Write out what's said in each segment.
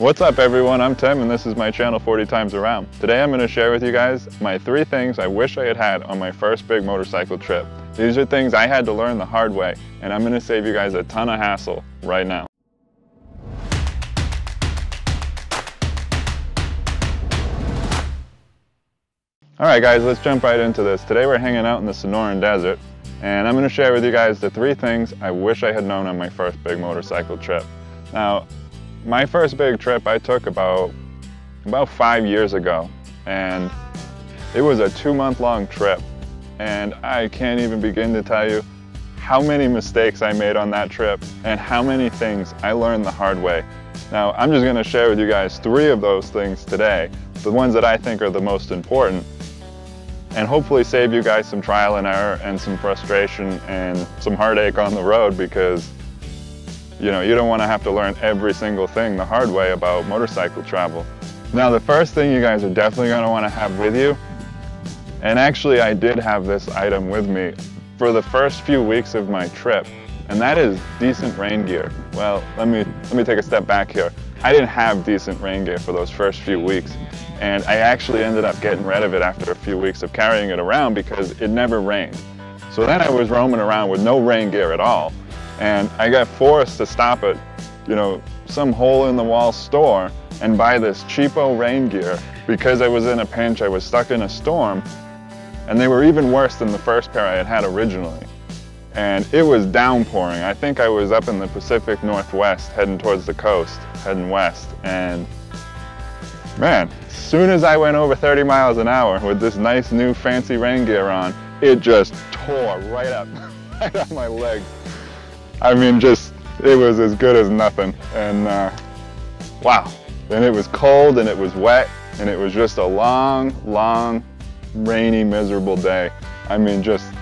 What's up everyone, I'm Tim and this is my channel 40 Times Around. Today I'm going to share with you guys my 3 things I wish I had had on my first big motorcycle trip. These are things I had to learn the hard way and I'm going to save you guys a ton of hassle right now. Alright guys, let's jump right into this. Today we're hanging out in the Sonoran Desert and I'm going to share with you guys the 3 things I wish I had known on my first big motorcycle trip. Now, my first big trip I took about 5 years ago, and it was a 2-month-long trip, and I can't even begin to tell you how many mistakes I made on that trip and how many things I learned the hard way. Now, I'm just going to share with you guys 3 of those things today, the ones that I think are the most important, and hopefully save you guys some trial and error and some frustration and some heartache on the road, because you don't want to have to learn every single thing the hard way about motorcycle travel. Now, the first thing you guys are definitely going to want to have with you, and actually I did have this item with me for the first few weeks of my trip, and that is decent rain gear. Well, let me take a step back here. I didn't have decent rain gear for those first few weeks, and I actually ended up getting rid of it after a few weeks of carrying it around because it never rained. So then I was roaming around with no rain gear at all. And I got forced to stop at, some hole-in-the-wall store and buy this cheapo rain gear because I was in a pinch, I was stuck in a storm, and they were even worse than the first pair I had had originally. And it was downpouring. I think I was up in the Pacific Northwest heading towards the coast, heading west, and man, as soon as I went over 30 miles an hour with this nice new fancy rain gear on, it just tore right up my legs. I mean, it was as good as nothing, and wow. And it was cold, and it was wet, and it was just a long, rainy, miserable day. I mean, just,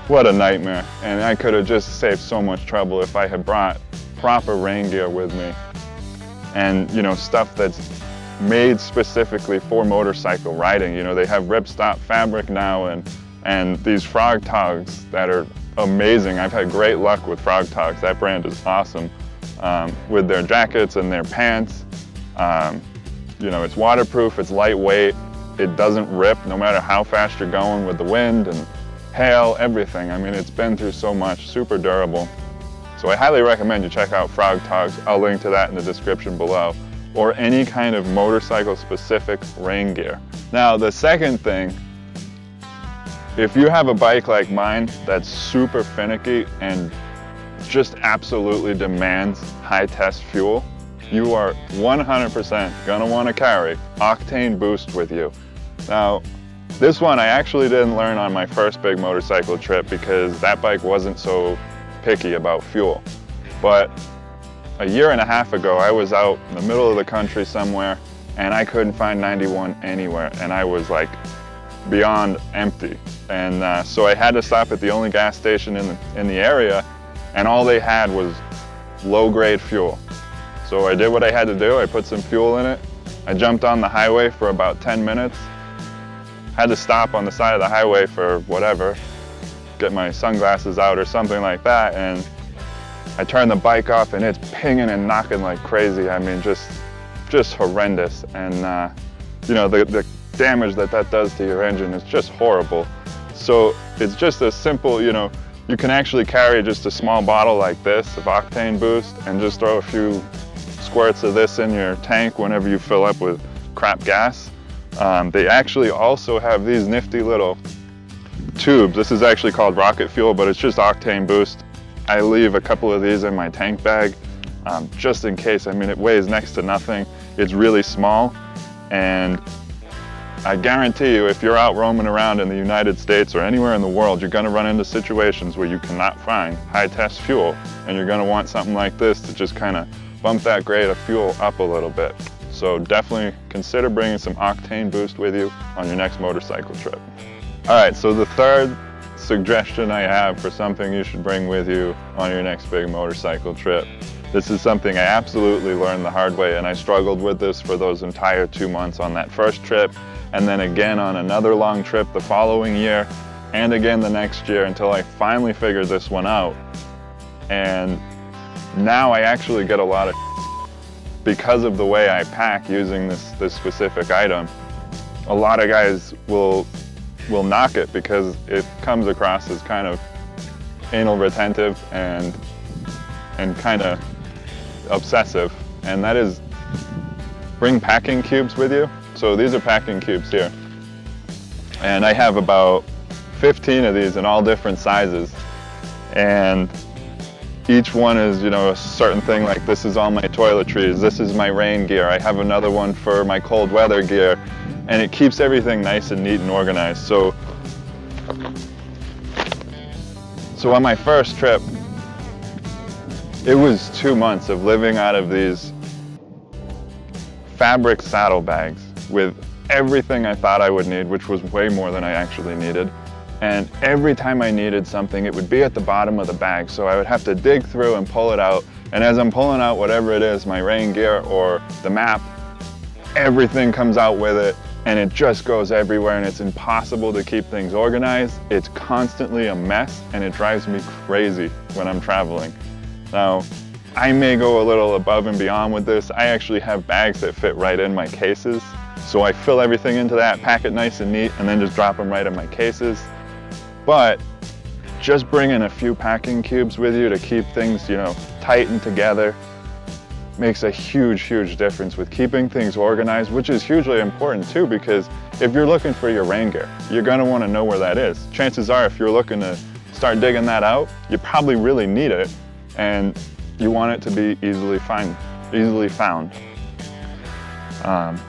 what a nightmare. And I could have just saved so much trouble if I had brought proper rain gear with me. And, stuff that's made specifically for motorcycle riding. They have ripstop fabric now, and these Frog Togs that are amazing. I've had great luck with Frog Togs. That brand is awesome with their jackets and their pants. It's waterproof, it's lightweight, it doesn't rip no matter how fast you're going with the wind and hail, everything. I mean, it's been through so much, super durable. So I highly recommend you check out Frog Togs. I'll link to that in the description below, or any kind of motorcycle specific rain gear. Now, the second thing, if you have a bike like mine that's super finicky and just absolutely demands high test fuel, you are 100% gonna want to carry Octane Boost with you. Now, this one I actually didn't learn on my first big motorcycle trip because that bike wasn't so picky about fuel. But a year and a half ago, I was out in the middle of the country somewhere and I couldn't find 91 anywhere, and I was like beyond empty. And so I had to stop at the only gas station in the area, and all they had was low-grade fuel. So I did what I had to do. I put some fuel in it. I jumped on the highway for about 10 minutes. Had to stop on the side of the highway for whatever, get my sunglasses out or something like that, and I turned the bike off and it's pinging and knocking like crazy. I mean, just horrendous. And the damage that does to your engine is just horrible. So it's just a simple, you can actually carry just a small bottle like this of Octane Boost and just throw a few squirts of this in your tank whenever you fill up with crap gas. They actually also have these nifty little tubes. This is actually called rocket fuel, but it's just Octane Boost. I leave a couple of these in my tank bag just in case. I mean, it weighs next to nothing. It's really small, and I guarantee you, if you're out roaming around in the United States or anywhere in the world, you're going to run into situations where you cannot find high-test fuel, and you're going to want something like this to just kind of bump that grade of fuel up a little bit. So definitely consider bringing some Octane Boost with you on your next motorcycle trip. All right, so the third suggestion I have for something you should bring with you on your next big motorcycle trip. This is something I absolutely learned the hard way, and I struggled with this for those entire 2 months on that first trip, and then again on another long trip the following year, and again the next year, until I finally figured this one out. And now I actually get a lot of because of the way I pack using this specific item, a lot of guys will knock it because it comes across as kind of anal retentive and kind of obsessive, and that is, bring packing cubes with you. So these are packing cubes here, and I have about 15 of these in all different sizes, and each one is, you know, a certain thing. Like this is all my toiletries, this is my rain gear, I have another one for my cold weather gear, and it keeps everything nice and neat and organized. So on my first trip, it was 2 months of living out of these fabric saddlebags with everything I thought I would need, which was way more than I actually needed. And every time I needed something, it would be at the bottom of the bag. So I would have to dig through and pull it out. And as I'm pulling out whatever it is, my rain gear or the map, everything comes out with it, and it just goes everywhere, and it's impossible to keep things organized. It's constantly a mess, and it drives me crazy when I'm traveling. Now, I may go a little above and beyond with this. I actually have bags that fit right in my cases. So I fill everything into that, pack it nice and neat, and then just drop them right in my cases. But just bringing a few packing cubes with you to keep things, you know, tight and together makes a huge, huge difference with keeping things organized, which is hugely important too, because if you're looking for your rain gear, you're gonna wanna know where that is. Chances are, if you're looking to start digging that out, you probably really need it, and you want it to be easily found.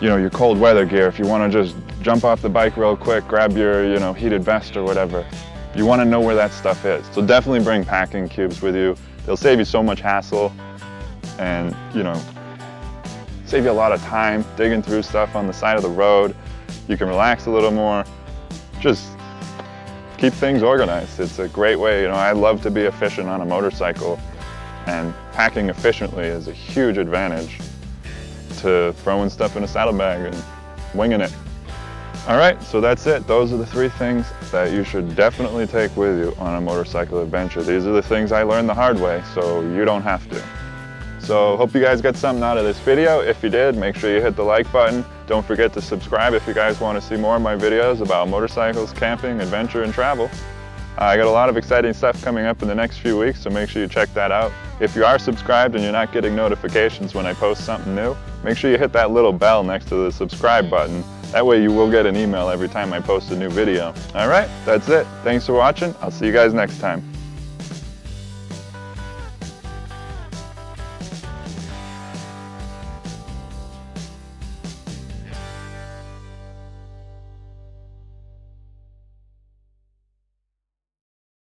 You know, your cold weather gear, if you want to just jump off the bike real quick, grab your, you know, heated vest or whatever, you want to know where that stuff is. So definitely bring packing cubes with you. They'll save you so much hassle, and, you know, save you a lot of time digging through stuff on the side of the road. You can relax a little more. Just keep things organized. It's a great way. You know, I love to be efficient on a motorcycle, and packing efficiently is a huge advantage to throwing stuff in a saddlebag and winging it. All right, so that's it. Those are the 3 things that you should definitely take with you on a motorcycle adventure. These are the things I learned the hard way, so you don't have to. So hope you guys got something out of this video. If you did, make sure you hit the like button. Don't forget to subscribe if you guys want to see more of my videos about motorcycles, camping, adventure, and travel. I got a lot of exciting stuff coming up in the next few weeks, so make sure you check that out. If you are subscribed and you're not getting notifications when I post something new, make sure you hit that little bell next to the subscribe button. That way you will get an email every time I post a new video. All right, that's it. Thanks for watching. I'll see you guys next time.